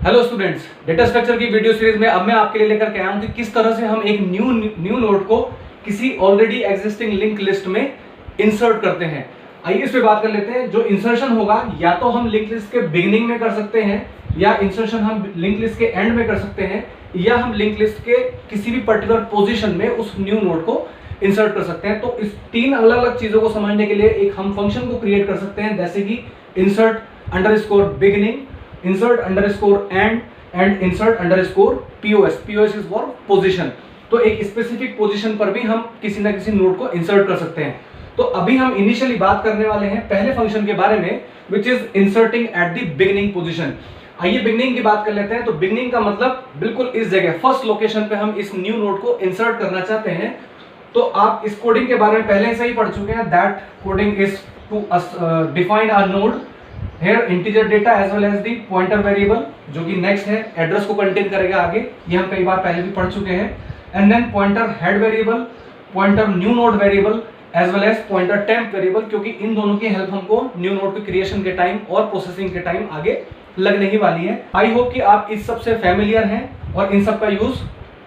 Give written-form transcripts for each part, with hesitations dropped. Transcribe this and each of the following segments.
Hello students, data structure की video series में अब मैं आपके लिए लेकर के आया हूं कि किस तरह से हम एक न्यू नोड को किसी ऑलरेडी एग्जिस्टिंग लिंक लिस्ट में इंसर्ट करते हैं। आइए इस पे बात कर लेते हैं। जो इंसर्शन होगा या तो हम लिंक लिस्ट के बिगिनिंग में कर सकते हैं, या इंसर्शन हम लिंक लिस्ट के एंड में कर सकते हैं, या हम लिंक लिस्ट के किसी भी पर्टिकुलर पोजिशन में उस न्यू नोड को इंसर्ट कर सकते हैं। तो इस तीन अलग अलग चीजों को समझने के लिए एक हम फंक्शन को क्रिएट कर सकते हैं, जैसे कि insert underscore beginning, insert underscore and insert underscore pos is for position। तो एक स्पेसिफिक पोजीशन पर भी हम किसी ना किसी नोड को इंसर्ट कर सकते हैं। तो अभी हम इनिशियली बात करने वाले हैं पहले फंक्शन के बारे में, which is inserting at the beginning position. आइए बिगिनिंग की बात कर लेते हैं। तो बिगिनिंग का मतलब बिल्कुल इस जगह फर्स्ट लोकेशन पे हम इस न्यू नोड को इंसर्ट करना चाहते हैं। तो आप इस कोडिंग के बारे में पहले से ही पढ़ चुके हैं। That coding is to define a node here integer data as well as the pointer variable, जो कि next है, एड्रेस को कंटेन करेगा आगे, ये हम कई बार पहले भी पढ़ चुके हैं। And then pointer head variable, pointer new node variable as well as pointer temp variable, क्योंकि इन दोनों की हेल्प हमको न्यू नोड के क्रिएशन के टाइम और प्रोसेसिंग के टाइम आगे लगने ही वाली है। आई होप कि आप इस सब से फैमिलियर हैं और इन सब का यूज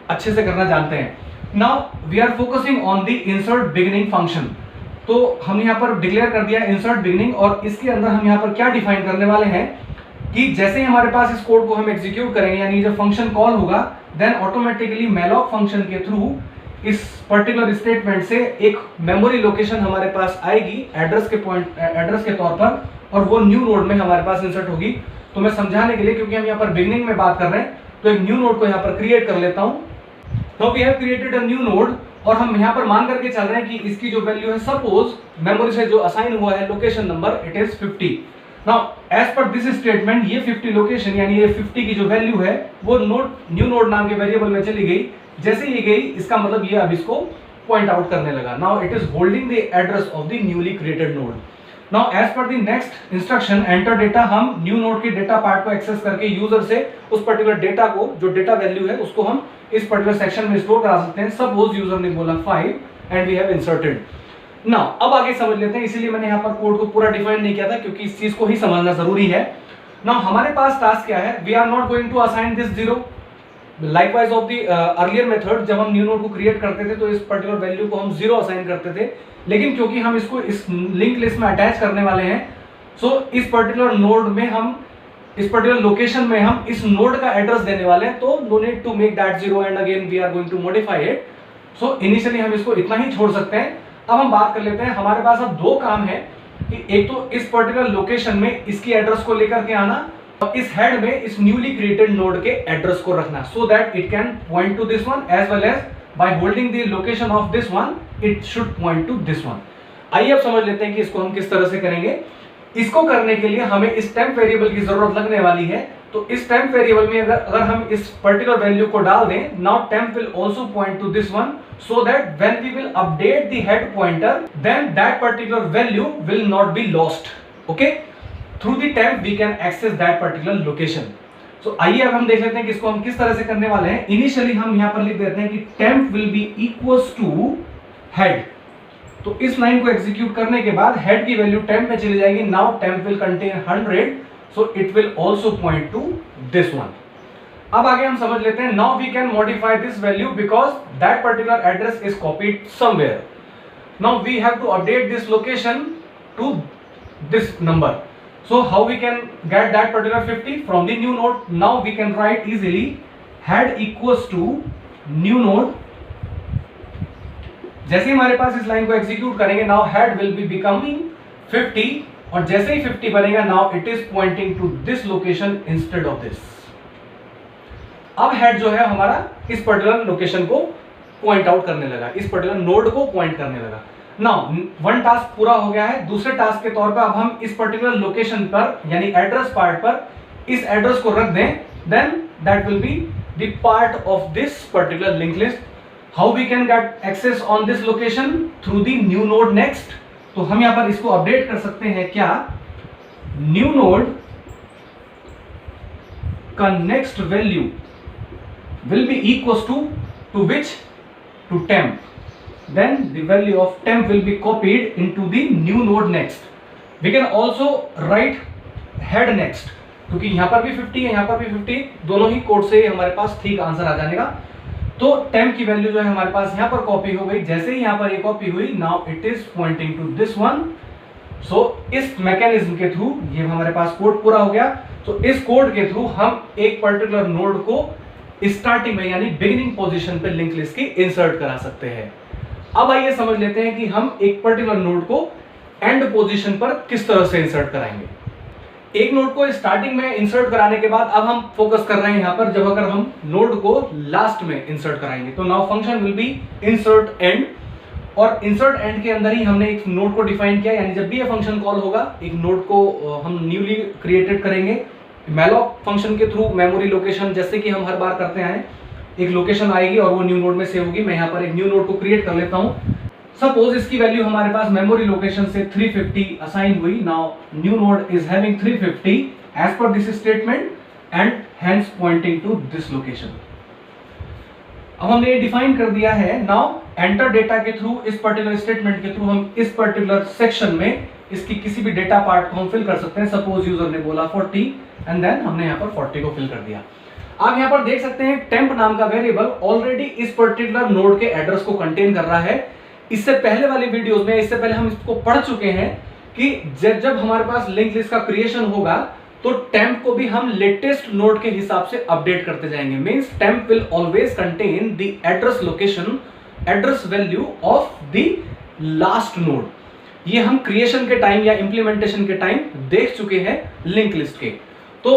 अच्छे से करना जानते हैं। Now we are focusing on the insert beginning function. तो हम यहाँ पर डिक्लेयर कर दिया इंसर्ट बिगिनिंग, और इसके अंदर हम यहाँ पर क्या डिफाइन करने वाले हैं कि जैसे ही हमारे पास इस कोड को हम एग्जीक्यूट करेंगे, यानी जब फंक्शन कॉल होगा, देन ऑटोमेटिकली मैलॉक फंक्शन के थ्रू इस पर्टिकुलर स्टेटमेंट से एक मेमोरी लोकेशन हमारे पास आएगी एड्रेस के तौर पर, और वो न्यू नोड में हमारे पास इंसर्ट होगी। तो मैं समझाने के लिए, क्योंकि हम यहाँ पर बिगिनिंग में बात कर रहे हैं, तो एक न्यू नोड को यहाँ पर क्रिएट कर लेता हूँ। Now we have created a new node, और हम यहाँ पर मान करके चल रहे हैं कि इसकी जो वैल्यू है, सपोज मेमोरी से जो असाइन हुआ है location number, it is 50। Now as per this statement ये 50 लोकेशन यानी ये 50 की जो वैल्यू है वो न्यू नोड नाम के वेरिएबल में चली गई। जैसे ये गई, इसका मतलब ये अब इसको पॉइंट आउट करने लगा। Now it is holding the address of the newly created node. Now as per the next instruction enter data, हम न्यू नोड के डेटा पार्ट को एक्सेस करके यूजर से उस पर्टिकुलर डेटा को, जो डेटा वैल्यू है, उसको हम इस पर्टिकुलर सेक्शन में स्टोर करा सकते हैं। सपोज यूजर ने बोला 5 and we have inserted. Now अब आगे समझ लेते हैं, इसीलिए मैंने यहाँ पर कोड को पूरा डिफाइन नहीं किया था, क्योंकि इस चीज को ही समझना जरूरी है। नाउ हमारे पास टास्क क्या है, we are not going to assign this 0 likewise of the earlier method. जब हम न्यू नोड को क्रिएट करते थे तो इस पर्टिकुलर वैल्यू को हम 0 असाइन करते थे, लेकिन क्योंकि हम इसको इस लिंक लिस्ट में अटैच करने वाले हैं, सो इस पर्टिकुलर नोड में हम, इस पर्टिकुलर लोकेशन में हम इस नोड का एड्रेस देने वाले हैं। तो no need to make that 0 and again we are going to modify it. So initially हम इसको इतना ही छोड़ सकते हैं। अब हम बात कर लेते हैं, हमारे पास अब दो काम है कि एक तो इस पर्टिकुलर लोकेशन में इसकी एड्रेस को लेकर के आना, और इस हेड में इस न्यूली क्रिएटेड नोड के एड्रेस को रखना, so that it can point to this one as well as by holding the location of this one it should point to this one. आइए अब समझ लेते हैं कि इसको हम किस तरह से करेंगे। इसको करने के लिए हमें इस टेम्प वेरिएबल की जरूरत लगने वाली है। तो इस टेम्प वेरिएबल में अगर हम इस पर्टिकुलर वैल्यू को डाल दें, now temp will also point to this one, so that when we will update the head pointer, then that particular value will not be lost. Okay, through the temp we can access that particular location. So आइए अब हम देख लेते हैं कि इसको हम किस तरह से करने वाले हैं। इनिशियली हम यहाँ पर लिख देते हैं कि temp will be equals to head. तो इस लाइन को एग्जीक्यूट करने के बाद हेड की वैल्यू टेम्प में चली जाएगी। Now temp will contain 100, so it will also point to this one. अब आगे हम समझ लेते हैं, now we can modify this value because that particular address is copied somewhere. Now we have to update this location to this number. So how we can get that particular 50 from the new node? Now we can write easily head equals to new node। जैसे ही हमारे पास इस line को execute करेंगे, now head will be becoming 50, और जैसे ही 50 बनेगा, now it is pointing to this location instead of this। अब head जो है हमारा इस पर्टिकुलर लोकेशन को पॉइंट आउट करने लगा, इस पर्टिकुलर नोड को पॉइंट करने लगा। नाउ वन टास्क पूरा हो गया है। दूसरे टास्क के तौर पर अब हम इस पर्टिकुलर लोकेशन पर, यानी एड्रेस पार्ट पर इस एड्रेस को रख दें, then that will be the part of this particular link list. How we can get access on this location? Through the new node next. तो हम यहां पर इसको अपडेट कर सकते हैं, क्या, न्यू नोड का next value will be equals to which, to temp. Then the value of temp will be copied into the new node next. We can also write head next. क्योंकि यहाँ पर भी 50 है, यहाँ पर भी 50, दोनों ही कोड से हमारे पास ठीक आंसर आ जाएगा। तो टेम्प की वैल्यू जो है हमारे पास यहाँ पर कॉपी हो गई। जैसे ही यहाँ पर ये कॉपी हुई, now it is pointing to this one. So इस मैकेनिज्म के थ्रू ये हमारे पास कोड पूरा हो गया। तो इस कोड के थ्रू हम एक पर्टिकुलर नोड को स्टार्टिंग में यानी बिगिनिंग पोजीशन पे लिंक लिस्ट की इंसर्ट करा सकते हैं। अब आइए समझ लेते हैं कि हम एक पर्टिकुलर नोड को एंड पोजीशन पर किस तरह से इंसर्ट कराएंगे। एक नोड को स्टार्टिंग में इंसर्ट कराने के बाद अब हम फोकस कर रहे हैं यहाँ पर, जब अगर हम नोड को लास्ट में इंसर्ट कराएंगे तो now function will be insert and. और इंसर्ट एंड के अंदर ही हमने एक नोड को डिफाइन किया, यानी जब भी ये फंक्शन कॉल होगा एक नोड को हम न्यूली क्रिएटेड करेंगे मैलॉक फंक्शन के थ्रू। मेमोरी लोकेशन जैसे कि हम हर बार करते हैं, एक लोकेशन आएगी और वो न्यू नोड में सेव होगी। मैं यहाँ पर एक न्यू नोड को क्रिएट कर लेता हूँ। सपोज इसकी वैल्यू हमारे पास मेमोरी लोकेशन से 350 असाइन हुई। Now new node is having 350 as per this statement and hence pointing to this location. अब हमने ये डिफाइन कर दिया है। नाउ एंटर डेटा के थ्रू, इस पर्टिकुलर स्टेटमेंट के थ्रू हम इस पर्टिकुलर सेक्शन में इसकी किसी भी डेटा पार्ट को हम फिल कर सकते हैं। सपोज यूजर ने बोला 40 एंड देन हमने यहाँ पर 40 को फिल कर दिया। आप यहाँ पर देख सकते हैं टेम्प नाम का वेरिएबल ऑलरेडी इस पर्टिकुलर नोड के एड्रेस को कंटेन कर रहा है। इससे पहले वाली वीडियोस में, इससे पहले हम इसको पढ़ चुके हैं कि जब हमारे पास लिंक लिस्ट का क्रिएशन होगा तो टेम्प को भी हम लेटेस्ट नोड के हिसाब से अपडेट करते जाएंगे। Means temp will always contain the address location, address value of the last node. ये हम क्रिएशन के टाइम या इंप्लीमेंटेशन के टाइम देख चुके हैं लिंक लिस्ट के। तो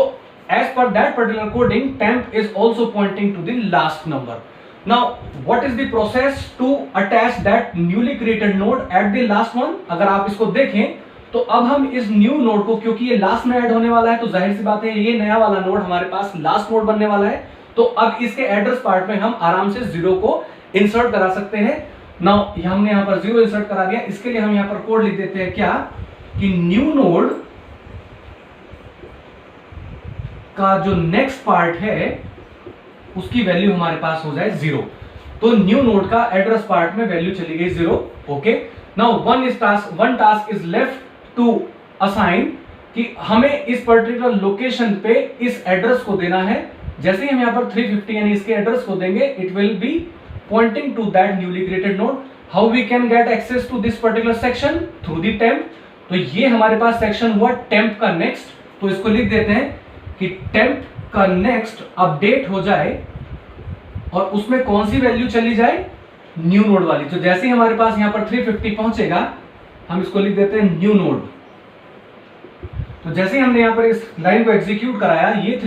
as per that particular coding, temp is also pointing to the last number. Now, what is the process to attach that newly created node at the last one? अगर आप इसको देखें तो अब हम इस न्यू नोड को, क्योंकि ये लास्ट में ऐड होने वाला है तो जाहिर सी बात है ये नया वाला नोड हमारे पास लास्ट नोड बनने वाला है। तो अब इसके एड्रेस पार्ट में हम आराम से 0 को इंसर्ट करा सकते हैं। नाउ हमने यहाँ पर 0 इंसर्ट करा दिया। इसके लिए हम यहाँ पर कोड लिख देते हैं क्या, कि न्यू नोड का जो नेक्स्ट पार्ट है उसकी वैल्यू हमारे पास हो जाए 0। तो न्यू नोड का एड्रेस पार्ट में वैल्यू चली गई 0। Okay, now one task is left to assign, कि हमें इस पर्टिकुलर लोकेशन पे इस एड्रेस को देना है। जैसे ही हम यहाँ पर 350 यानी इसके एड्रेस को देंगे, it will be pointing to that newly created node. How we can get access to this particular section? Through the temp. तो ये हमारे पास सेक्शन हुआ टेम्प का नेक्स्ट। तो इसको लिख देते हैं कि टेम्प का नेक्स्ट अपडेट हो जाए और उसमें कौन सी वैल्यू चली जाए, न्यू नोड वाली। तो जैसे ही हमारे पास यहां पर 350 पहुंचेगा, हम इसको लिख देते हैं न्यू नोड। तो जैसे ही हमने यहां पर इस लाइन को एग्जीक्यूट कराया, ये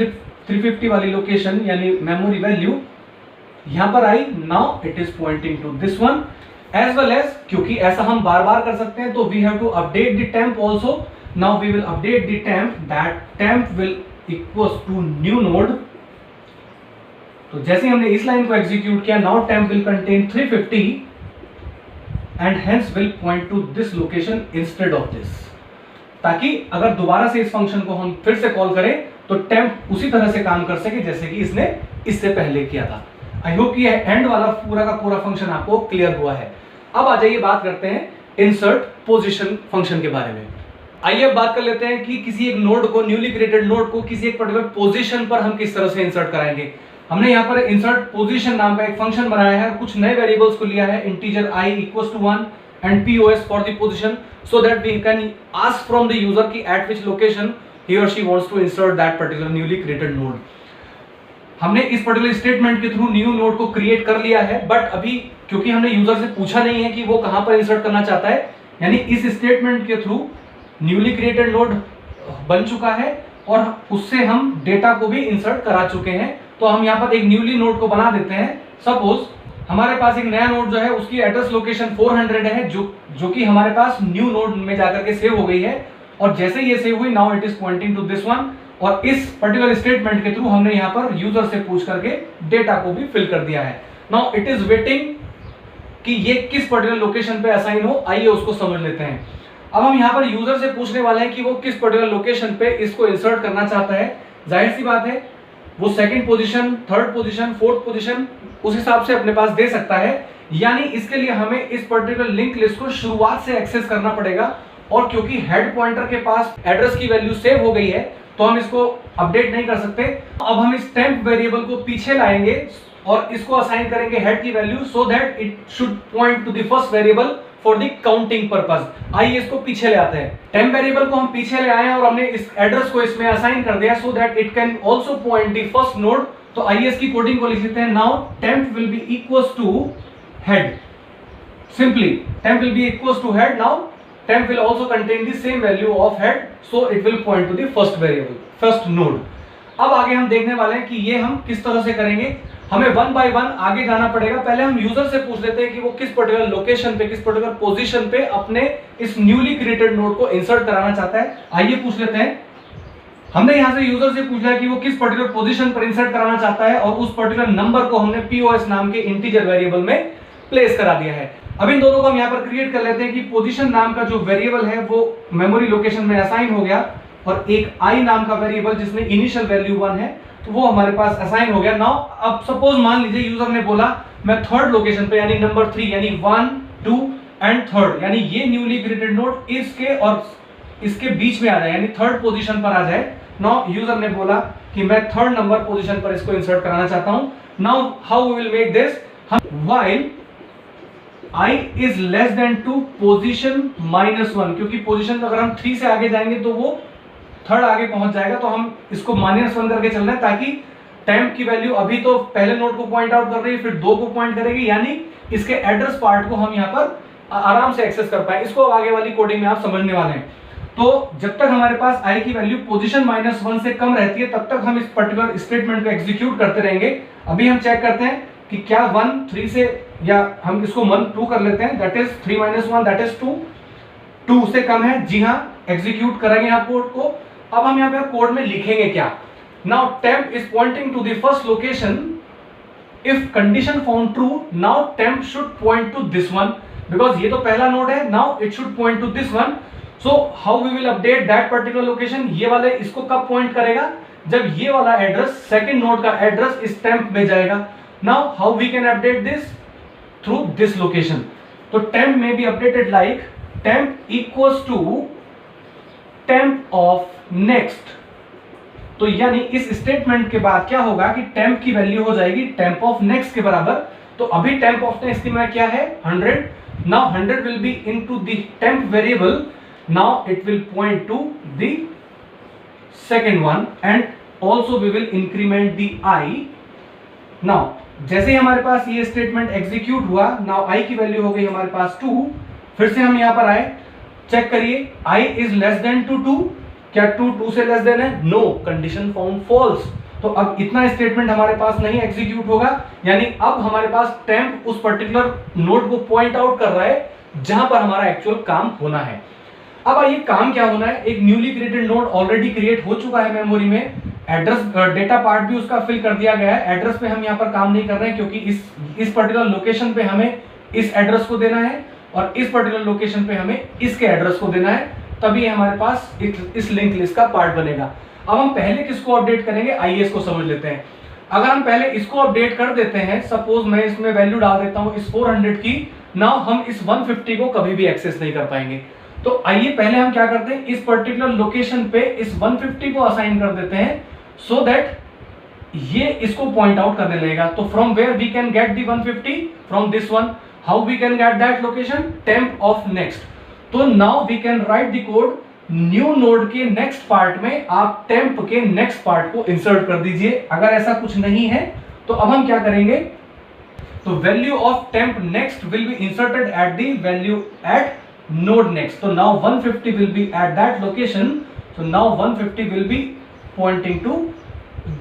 350 वाली लोकेशन यानी मेमोरी वैल्यू यहां पर आई। Now it is pointing to this one as well as, क्योंकि ऐसा हम बार बार कर सकते हैं तो we have to update the temp also. Now we will update the temp, that temp will equals to new node. तो जैसे हमने इस लाइन को एग्जीक्यूट किया, now temp will contain 350 and hence will point to this location instead of this, ताकि अगर दोबारा से इस फंक्शन को हम फिर से कॉल करें तो टेम्प उसी तरह से काम कर सके जैसे कि इसने इससे पहले किया था। आई होप कि एंड वाला पूरा का पूरा फंक्शन आपको क्लियर हुआ है। अब आ जाइए बात करते हैं इंसर्ट पोजीशन फंक्शन के बारे में। आइए अब बात कर लेते हैं कि किसी एक नोड को, न्यूली क्रिएटेड नोड को किसी एक पर्टिकुलर पोजीशन पर हम किस तरह से इंसर्ट कराएंगे। हमने यहाँ पर इंसर्ट पोजीशन नाम का एक फंक्शन बनाया है, कुछ नए वेरिएबल्स को लिया है, integer i equals to 1 and pos for the position, so that we can ask from the user की at which location he or she wants to insert that particular newly created node. हमने इस particular statement के through new node को create कर लिया है, but अभी क्योंकि हमने यूजर से पूछा नहीं है कि वो कहां पर इंसर्ट करना चाहता है, यानी इस स्टेटमेंट के थ्रू न्यूली क्रिएटेड नोड बन चुका है और उससे हम डेटा को भी इंसर्ट करा चुके हैं। तो हम यहाँ पर एक न्यूली नोड को बना देते हैं। सपोज हमारे पास एक नया नोड जो है उसकी एड्रेस लोकेशन 400 है, जो कि हमारे पास न्यू नोड में जाकर के सेव हो गई है। और जैसे ये सेव हुई, now it is pointing to this one. और इस पर्टिकुलर स्टेटमेंट के थ्रू हमने यहाँ पर यूजर से पूछ करके डेटा को भी फिल कर दिया है। नाउ इट इज वेटिंग कि ये किस पर्टिकुलर लोकेशन पे असाइन हो। आइए उसको समझ लेते हैं। अब हम यहाँ पर यूजर से पूछने वाले हैं कि वो किस पर्टिकुलर लोकेशन पे इसको इंसर्ट करना चाहता है। जाहिर सी बात है वो second position, third position, fourth position उस हिसाब से अपने पास दे सकता है। यानी इसके लिए हमें इस पर्टिकुलर लिंक लिस्ट को शुरुआत से एक्सेस करना पड़ेगा और क्योंकि हेड पॉइंटर के पास एड्रेस की वैल्यू सेव हो गई है तो हम इसको अपडेट नहीं कर सकते। अब हम इस टेम्प वेरिएबल को पीछे लाएंगे और इसको असाइन करेंगे हेड की value so that it should point to the first variable for the counting purpose. आइए इसको पीछे ले आते हैं। टेम्प वेरिएबल को हम पीछे ले आए हैं और हमने इस एड्रेस को इसमें असाइन कर दिया so that it can also point the first node. तो आइए इसकी कोडिंग को लिख लेते हैं। Now temp will be equals to head. Simply temp will be equals to head. Now temp will also contain the same value of head, so it will point to the first variable, first node. अब आगे हम देखने वाले हैं कि ये हम किस तरह से करेंगे। हमें वन बाय वन आगे जाना पड़ेगा। पहले हम यूजर से पूछ लेते हैं कि वो किस पर्टिकुलर लोकेशन पे, किस पर्टिकुलर पोजीशन पे अपने इस न्यूली क्रिएटेड नोड को इंसर्ट कराना चाहता है। आइए पूछ लेते हैं। हमने यहां से यूजर से पूछा है कि वो किस पर्टिकुलर पोजीशन पर इंसर्ट कराना चाहता है और उस पर्टिकुलर नंबर को हमने POS नाम के इंटीजर वेरिएबल में प्लेस करा दिया है। अब इन दोनों को हम यहाँ पर क्रिएट कर लेते हैं कि पोजीशन नाम का जो वेरिएबल है वो मेमोरी लोकेशन में असाइन हो गया और एक आई नाम का वेरिएबल जिसमें इनिशियल वैल्यू 1 है तो वो हमारे पास असाइन हो गया। नाउ अब सपोज मान लीजिए यूजर ने बोला मैं थर्ड लोकेशन पे यानी नंबर 3 यानी 1 2 एंड थर्ड यानी ये न्यूली क्रिएटेड नोड इसके और इसके बीच में आ जाए यानी थर्ड पोजीशन पर आ जाए। नाउ यूजर ने बोला कि मैं थर्ड नंबर पोजीशन पर इसको इंसर्ट कराना चाहता हूं। Now how we will make this, while I is less than 2 position -1, क्योंकि पोजीशन अगर हम 3 से आगे जाएंगे तो वो थर्ड आगे पहुंच जाएगा, तो हम इसको -1 करके चलना है ताकि टेम्प की वैल्यू अभी तो पहले नोड को पॉइंट आउट कर रही है फिर 2 को पॉइंट करेगी यानी इसके एड्रेस पार्ट को हम यहाँ पर आराम से एक्सेस कर पाए। इसको आगे वाली कोडिंग में आप समझने वाले हैं। तो जब तक हमारे पास I की वैल्यू पोजीशन -1 से कम रहती है तब तक हम इस पर्टिकुलर स्टेटमेंट को एग्जीक्यूट करते रहेंगे। अभी हम चेक करते हैं कि क्या 1 3 से, या हम इसको 1 2 कर लेते हैं, दैट इज 3 - 1 दैट इज 2, 2 से कम है। जी हाँ, एग्जीक्यूट करेंगे आप कोड को। अब हम यहाँ पे कोड में लिखेंगे क्या। Now temp is pointing to the first location if condition found true. Now temp should point to this one because ये तो पहला नोड है। Now it should point to this one. So how we will update that particular location, ये वाले इसको कब point करेगा, जब ये वाला एड्रेस सेकंड नोड का एड्रेस इस टेम्प में जाएगा। Now how we can update this? Through this location. तो temp may be updated like temp equals to temp of next। तो यानी इस स्टेटमेंट के बाद क्या होगा कि temp की वैल्यू हो जाएगी temp of next के बराबर। तो अभी temp of next में क्या है 100। Now 100 will be into the temp variable. Now it will point to the second one and also we will increment the I। Now जैसे ही हमारे पास ये स्टेटमेंट एग्जीक्यूट हुआ, नाउ I की वैल्यू हो गई हमारे पास 2। फिर से हम यहाँ पर आए, चेक करिए I is less than two 2, क्या 2 से लेस देन है, नो, कंडीशन फाउंड फॉल्स। तो अब इतना स्टेटमेंट हमारे पास नहीं एग्जीक्यूट होगा, यानी अब हमारे पास टेम्प उस पर्टिकुलर नोड को पॉइंट आउट कर रहा है जहां पर हमारा एक्चुअल काम होना है। अब आइए काम क्या होना है, एक newly created node already create हो चुका है मेमोरी में, एड्रेस डेटा पार्ट भी उसका फिल कर दिया गया है। एड्रेस पे हम यहाँ पर काम नहीं कर रहे हैं क्योंकि इस पर्टिकुलर लोकेशन पे हमें इस एड्रेस को देना है और इस पर्टिकुलर लोकेशन पे हमें इसके एड्रेस को देना है, तभी हमारे पास इस लिंक लिस्ट का पार्ट बनेगा। अब हम पहले किसको अपडेट करेंगे, आइए इसको समझ लेते हैं। अगर हम पहले इसको अपडेट कर देते हैं, सपोज मैं इसमें वैल्यू डाल देता हूँ इस 400 की, नाउ हम इस 150 को कभी भी एक्सेस नहीं कर पाएंगे। तो आइए पहले हम क्या करते हैं, इस पर्टिकुलर लोकेशन पे इस 150 को असाइन कर देते हैं so that ये इसको पॉइंट आउट करने लगेगा। तो from where we can get the 150, from this one. How we can get that location, temp of next. तो now we can write the code, new node के नेक्स्ट पार्ट में आप temp के next part को insert कर दीजिए। अगर ऐसा कुछ नहीं है तो अब हम क्या करेंगे, तो value of temp next will be inserted at the value at node next। तो now 150 will be at that location, so now 150 will be pointing to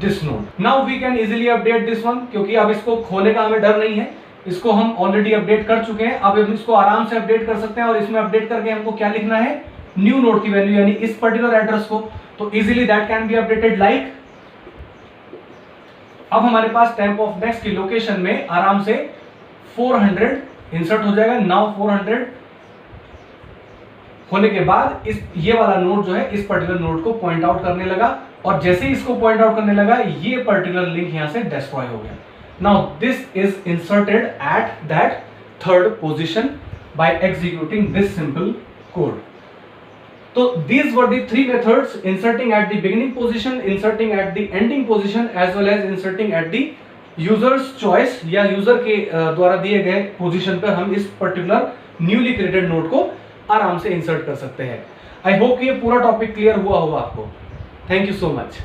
this node। now we can easily update this one क्योंकि अब इसको खोने का हमें डर नहीं है, इसको हम ऑलरेडी अपडेट कर चुके हैं। अब हम इसको आराम से अपडेट कर सकते हैं और इसमें अपडेट करके हमको क्या लिखना है, न्यू नोड की वैल्यू यानी इस पर्टिकुलर एड्रेस को। तो easily that can be updated like, अब हमारे पास टेम्प ऑफ नेक्स्ट की लोकेशन में आराम से 400 इंसर्ट हो जाएगा। नाउ 400 होने के बाद ये वाला नोड जो है इस पर्टिकुलर नोड को पॉइंट आउट करने लगा और जैसे ही इसको पॉइंट आउट करने लगा ये पर्टिकुलर लिंक यहां से डिस्ट्रॉय हो गया। Now this is inserted at that third position by executing this simple code. तो these were the three methods: inserting at the beginning position, inserting at the ending position, as well as inserting at the users choice या user के द्वारा दिए गए position पर हम इस particular newly created node को आराम से इंसर्ट कर सकते हैं। आई होप कि ये पूरा टॉपिक क्लियर हुआ होगा आपको। Thank you so much.